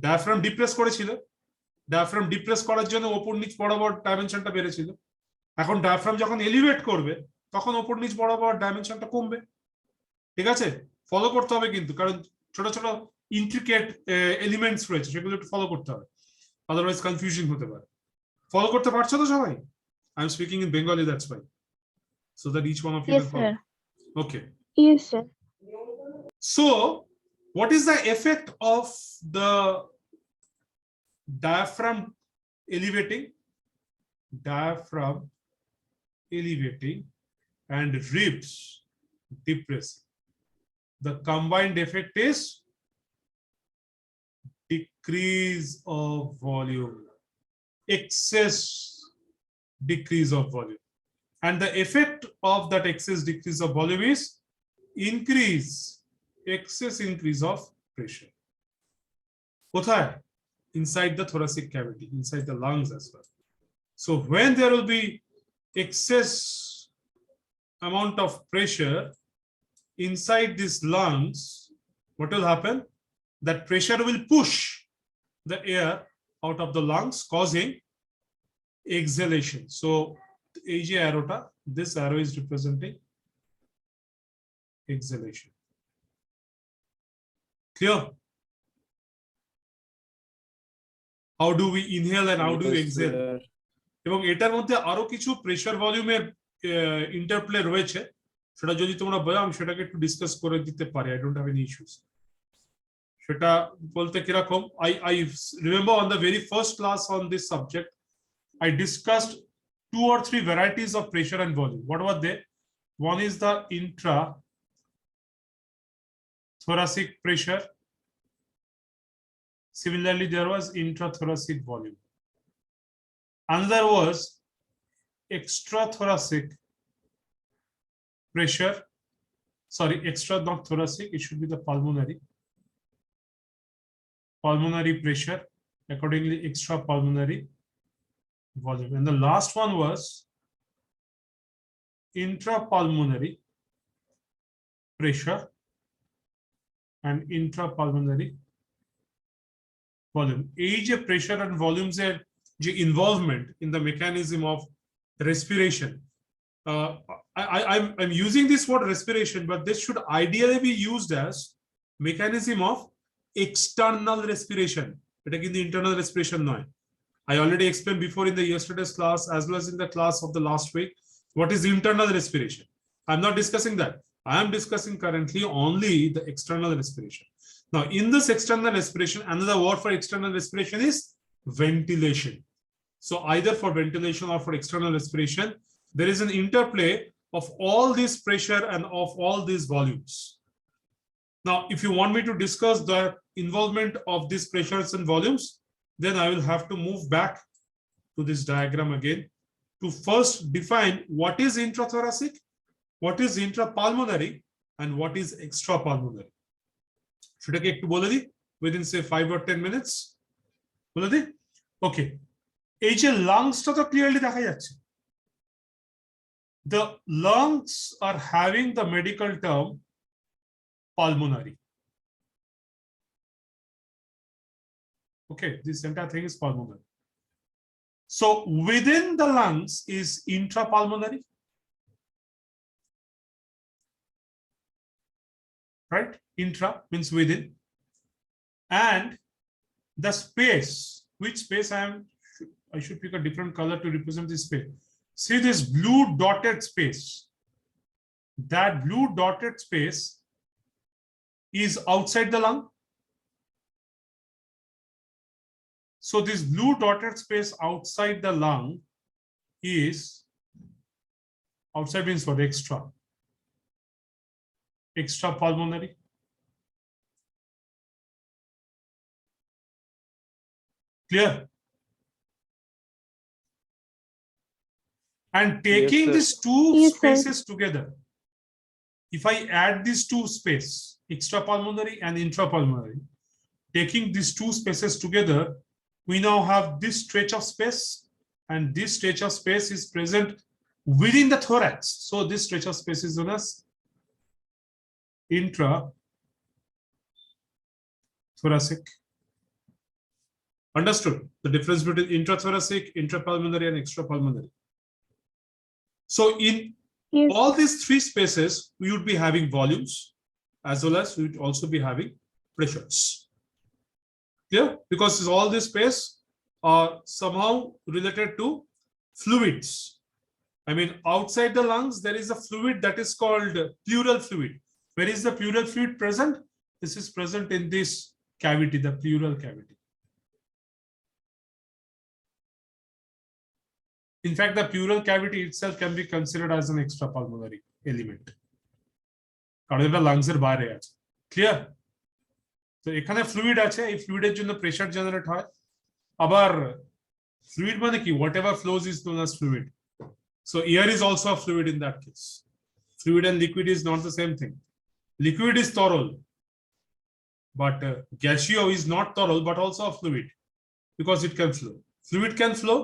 ডায়াফ্রাম ডিপ্রেস করেছিল, ডায়াফ্রাম ডিপ্রেস করার জন্য ওপর নিচ বরাবর ডাইমেনশনটা বেড়েছিল। এখন ডায়াফ্রাম যখন এলিভেট করবে তখন ওপর নিচ বরাবর ডাইমেনশনটা কমবে। ঠিক আছে, ফলো করতে হবে কিন্তু, কারণ ছোট ছোট ইন্ট্রিকেট এলিমেন্টস রয়েছে, সেগুলো একটু ফলো করতে হবে, আদারওয়াইজ কনফিউশন হতে পারে। ফলো করতে পারছো তো সবাই? I am speaking in Bengali, that's why, so that each one of you Yes, will follow. sir. Okay, Yes, sir. so what is the effect of the diaphragm elevating and ribs depressing? The combined effect is decrease of volume, excess decrease of volume, and the effect of that excess decrease of volume is excess increase of pressure. কোথায়? Inside the thoracic cavity, inside the lungs as well. So when there will be excess amount of pressure inside these lungs, what will happen? That pressure will push the air out of the lungs, causing exhalation. So এই যে arrowটা, this arrow is representing exhalation. Clear? How do we inhale and how do we exhale? এবং এটার মধ্যে আরো কিছু pressure ভলিউমের interplay রয়েছে, সেটা যদি তোমরা বলো আমি সেটাকে একটু ডিসকাস করে দিতে পারি, I don't have any issues. সেটা বলতে কিরকম, I remember on the very first class on this subject I discussed 2 or 3 varieties of pressure and volume. What were they? One is the intrathoracic pressure. Similarly, there was intrathoracic volume. Another was extrathoracic pressure. Sorry, extra not thoracic, it should be the pulmonary pressure, accordingly extrapulmonary volume. And the last one was intrapulmonary pressure and intrapulmonary volume. এই যে pressure and volumes এর যে involvement in the mechanism of respiration, I'm using this word respiration, but this should ideally be used as mechanism of external respiration. এটা কিন্তু internal respiration নয়। I already explained before in the yesterday's class as well as in the class of the last week what is internal respiration. I'm not discussing that. I am discussing currently only the external respiration. Now, in this external respiration, another word for external respiration is ventilation. So either for ventilation or for external respiration, there is an interplay of all this pressure and of all these volumes. Now, if you want me to discuss the involvement of these pressures and volumes, then I will have to move back to this diagram again to first define what is intrathoracic, what is intrapulmonary, and what is extrapulmonary. সেটাকে একটু বলে দিই within say 5 or 10 minutes. বলে দিই? Okay. এই যে লাংসটা তো clearly দেখা যাচ্ছে। The lungs are having the medical term pulmonary. Okay, this entire thing is pulmonary. So within the lungs is intrapulmonary, right? Intra means within, and the space, which space I should pick a different color to represent this space. See this blue dotted space. That blue dotted space is outside the lung. So this blue dotted space outside the lung is, outside means what? Extrapulmonary. Clear? And taking Yes, sir. these two Yes, sir. spaces together, if I add these two spaces, extrapulmonary and intrapulmonary, taking these two spaces together, we now have this stretch of space, and this stretch of space is present within the thorax. So this stretch of space is known as intrathoracic. Understood the difference between intrathoracic, intrapulmonary, and extrapulmonary. So in Yes. all these three spaces, we would be having volumes as well as we would also be having pressures. Clear? Because all this space are somehow related to fluids. I mean, outside the lungs, there is a fluid that is called pleural fluid. Where is the pleural fluid present? This is present in this cavity, the pleural cavity. In fact, the pleural cavity itself can be considered as an extrapulmonary element. কারণ এটা লাংসের বাইরে আছে। Clear? তো এখানে fluid আছে, এই ফ্লুইডের জন্য pressure generate হয়। আবার ফ্লুইড মানে কি? Whatever flows is known as fluid. So air is also a fluid in that case. Fluid and liquid is not the same thing. Liquid is thorough, but gaseous is not thorough, but also a fluid because it can flow. Fluid can flow.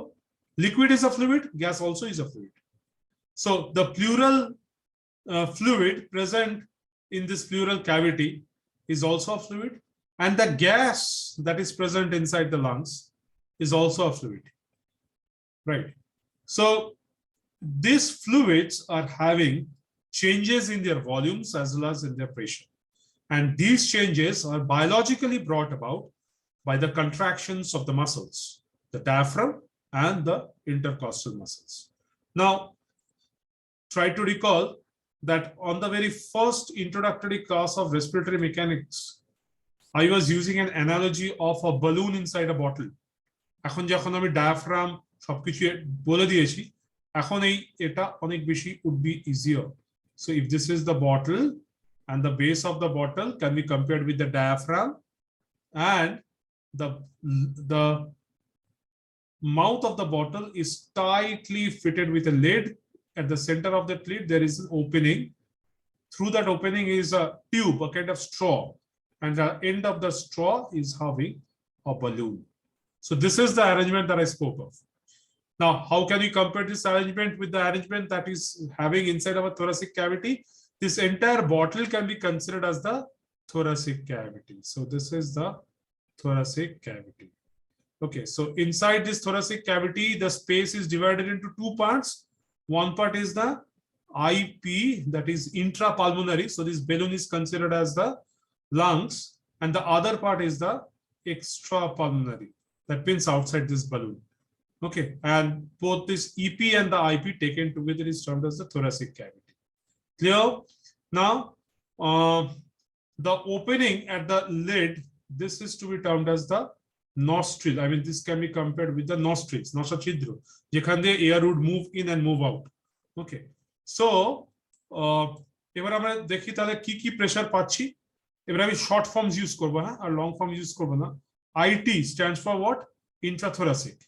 Liquid is a fluid. Gas also is a fluid. So the pleural fluid present in this pleural cavity is also a fluid, and the gas that is present inside the lungs is also a fluid, right? So these fluids are having changes in their volumes as well as in their pressure, and these changes are biologically brought about by the contractions of the muscles, the diaphragm and the intercostal muscles. Now, try to recall that on the very first introductory class of respiratory mechanics, I was using an analogy of a balloon inside a bottle. এখন যখন আমি diaphragm সবকিছু বলে দিয়েছি, এখন এটা অনেক বেশি would be easier. So if this is the bottle and the base of the bottle can be compared with the diaphragm, and the mouth of the bottle is tightly fitted with a lid. At the center of that lid there is an opening. Through that opening is a tube, a kind of straw, and the end of the straw is having a balloon. So this is the arrangement that I spoke of. Now, how can you compare this arrangement with the arrangement that is having inside of a thoracic cavity? This entire bottle can be considered as the thoracic cavity. So this is the thoracic cavity. Okay, so inside this thoracic cavity, the space is divided into two parts. One part is the IP, that is intrapulmonary. So this balloon is considered as the lungs, and the other part is the extrapulmonary. That means outside this balloon. Okay, and both this EP and the IP taken together is termed as the thoracic cavity. Clear? Now, the opening at the lid, this is to be termed as the nostril. I mean, this can be compared with the nostrils, nostrachidra, যেখান দিয়ে air would move in and move out. Okay, so এবার আমরা দেখি তাহলে কি কি pressure পাচ্ছি। এবার আমি শর্ট ফর্মস ইউজ করব, হ্যাঁ, আর লং ফর্ম ইউজ করব না। IT stands for what? Intrathoracic.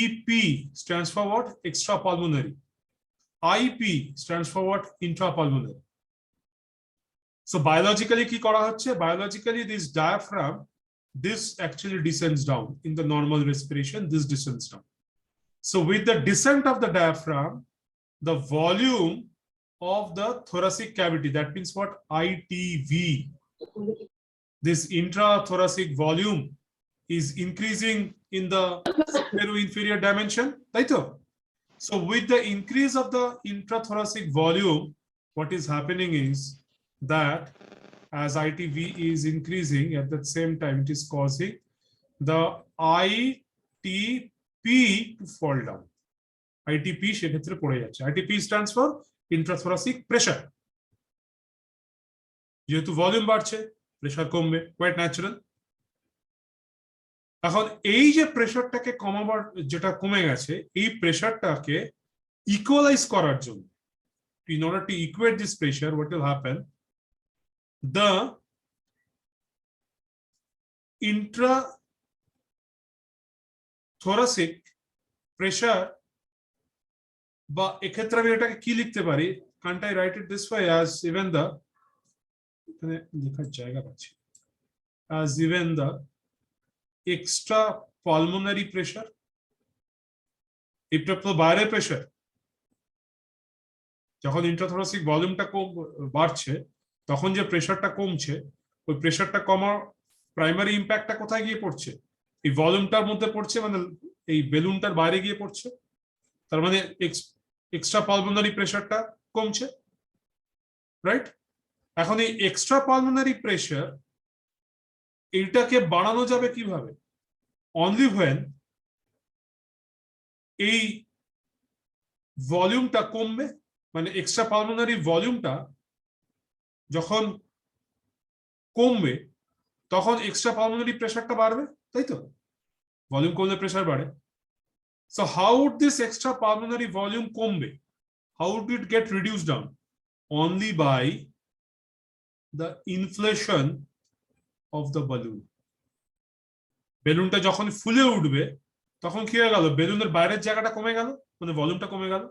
EP stands for what? Extrapulmonary. IP stands for what? Intrapulmonary. So biologically কি করা হচ্ছে? Biologically this diaphragm, this actually descends down. In the normal respiration, this descends down. So with the descent of the diaphragm, the volume of the thoracic cavity, that means what? ITV. This intrathoracic volume is increasing in the superior-inferior dimension, right? So with the increase of the intrathoracic volume, what is happening is that as ITV is increasing, at the same time it is causing the ITP to fall down. ITP সেক্ষেত্রে পড়ে যাচ্ছে। ITP stands for intrathoracic pressure. যেহেতু volume বাড়ছে, pressure কমবে, quite natural. এখন এই যে প্রেসারটাকে কমাবার, যেটা কমে গেছে, এই প্রেসারটাকে ইকুয়ালাইজ করার জন্য, in order to equate this pressure, what will happen? The intrathoracic pressure, বা এক্ষেত্রে আমি এটাকে কি লিখতে পারি? Can't I write it this way as even the, এখানে লেখার জায়গা পাচ্ছি, as even the extrapulmonary pressure, এটা তো বাইরের প্রেসার। যখন ইন্ট্রাথোরাসিক ভলিউমটা বাড়ছে, তখন যে প্রেসারটা কমছে, ওই প্রেসারটা কমার প্রাইমারি ইম্প্যাক্টটা কোথায় গিয়ে পড়ছে? এই ভলিউমটার মধ্যে পড়ছে, মানে এই বেলুনটার বাইরে গিয়ে পড়ছে। তার মানে এক্সট্রাপালমোনারি প্রেসারটা কমছে, রাইট? এখন এই এক্সট্রাপালমোনারি প্রেসার, এইটাকে বাড়ানো যাবে কিভাবে? অনলি when এই ভলিউমটা কমবে, মানে এক্সট্রাপালমোনারি ভলিউমটা যখন কমবে, তখন এক্সট্রাপালমোনারি প্রেসারটা বাড়বে, তাই তো? ভলিউম কমলে প্রেসার বাড়ে। So how would this extrapulmonary volume কমবে? How would it get reduced down? Only by the inflation of the balloon. বেলুনটা যখন ফুলে উঠবে, তখন কি হয়ে গেল? বেলুনের বাইরের জায়গাটা কমে গেল, মানে ভলিউমটা কমে গেল।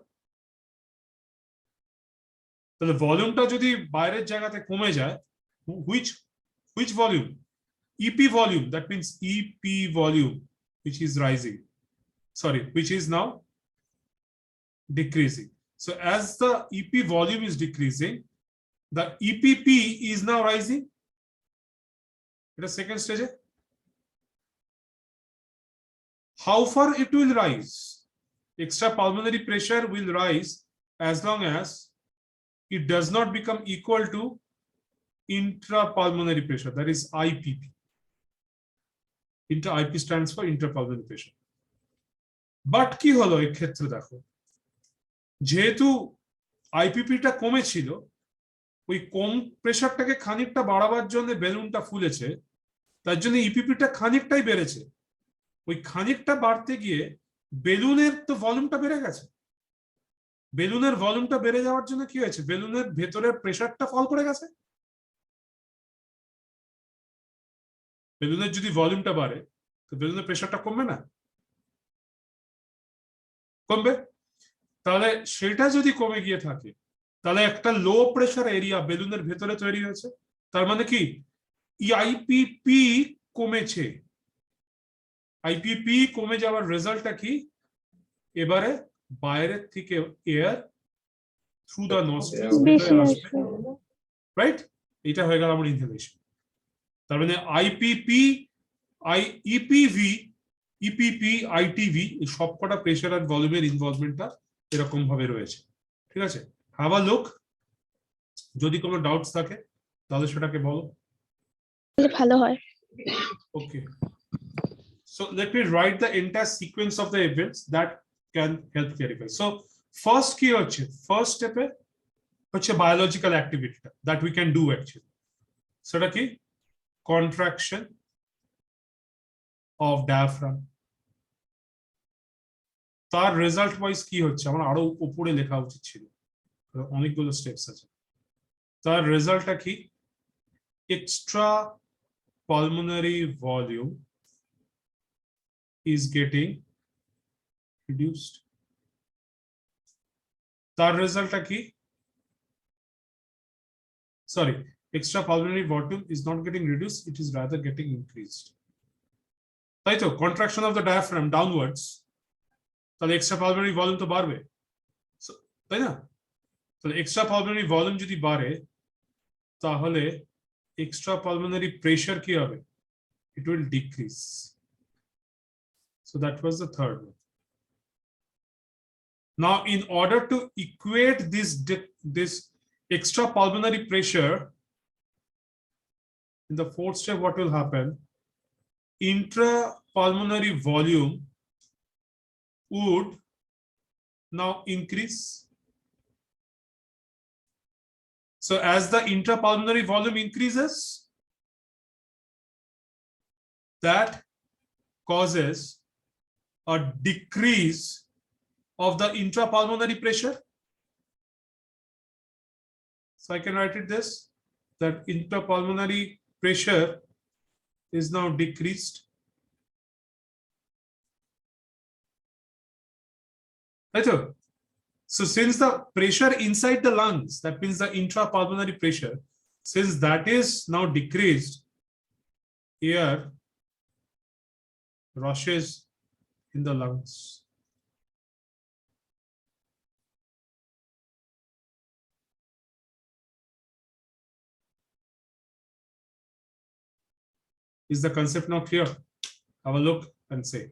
তাহলে ভলিউমটা যদি বাইরের জায়গাতে কমে যায়, which volume? EP volume, that means EP volume, which is rising. Sorry, which is now decreasing. So as the EP volume is decreasing, the EPP is now rising. It is second stage. How far it will rise? Extrapulmonary pressure will rise as long as it does not become equal to intrapulmonary pressure, that is IPP. IP stands for intrapulmonary pressure. But কি হলো এই ক্ষেত্রে দেখো, যেহেতু আইপিপিটা কমেছিল, ওই কম প্রেসারটাকে খানিকটা বাড়াবার জন্য বেলুনটা ফুলেছে, তার জন্য ইপিপিটা খানিকটাই বেড়েছে। ওই খানিকটা বাড়তে গিয়ে বেলুনের তো ভলিউমটা বেড়ে গেছে। বেলুনের ভলিউমটা বেড়ে যাওয়ার জন্য কি হয়েছে, বেলুনের ভেতরের প্রেসারটা ফল করে গেছে। বেলুনের যদি ভলিউমটা বাড়ে তো বেলুনের প্রেসারটা কমবে না? কমবে। তাহলে সেটা যদি কমে গিয়ে থাকে, তাহলে একটা লো প্রেসার এরিয়া বেলুনের ভেতরে তৈরি হয়েছে। তার মানে কি, আইপিপি কমেছে। আইপিপি কমে যাওয়ার রেজাল্টটা কি, এবারে বাইরের থেকে এয়ার থ্রু দ্য নস্ট্রিলস বেশি ভেতরে আসবে, আসবে। রাইট? এটা হয়ে গেল আমার ইনহেলেশন। তার মানে আইপিপি, ইপিভি, ইপিপি, আইটিভি, এই সবকটা প্রেসার আর ভলিউমের ইনভলভমেন্টটা এরকম ভাবে রয়েছে। ঠিক আছে, হ্যাভ আ লুক। যদি কোনো ডাউটস থাকে তাহলে সেটাকে বলো। তাহলে ভালো হয়। Okay. So let me write the entire sequence of the events that can help clarify. So first কি হচ্ছে, first step এ হচ্ছে biological activity that we can do actually. সেটা কি, contraction of diaphragm. তার রেজাল্ট ওয়াইজ কি হচ্ছে, আমার আরো উপরে লেখা উচিত ছিল, অনেকগুলো স্টেপস আছে। তার রেজাল্টটা কি, extra pulmonary volume is getting reduced. তার রেজাল্টটা কি, sorry, extra pulmonary volume is not getting reduced, it is rather getting increased. তাই তো, contraction of the diaphragm downwards, তাহলে extra pulmonary volume তো বাড়বে, তাই না? তাহলে extra pulmonary volume যদি বাড়ে তাহলে extra pulmonary pressure কি হবে, it will decrease. So that was the third one. Now in order to equate this extra pulmonary pressure, in the fourth step what will happen, intrapulmonary volume would now increase. So as the intrapulmonary volume increases, that causes a decrease of the intrapulmonary pressure. So I can write it this, that intrapulmonary pressure is now decreased. Right? So since the pressure inside the lungs, that means the intrapulmonary pressure, since that is now decreased, air rushes in the lungs. Is the concept now clear? Have a look and say.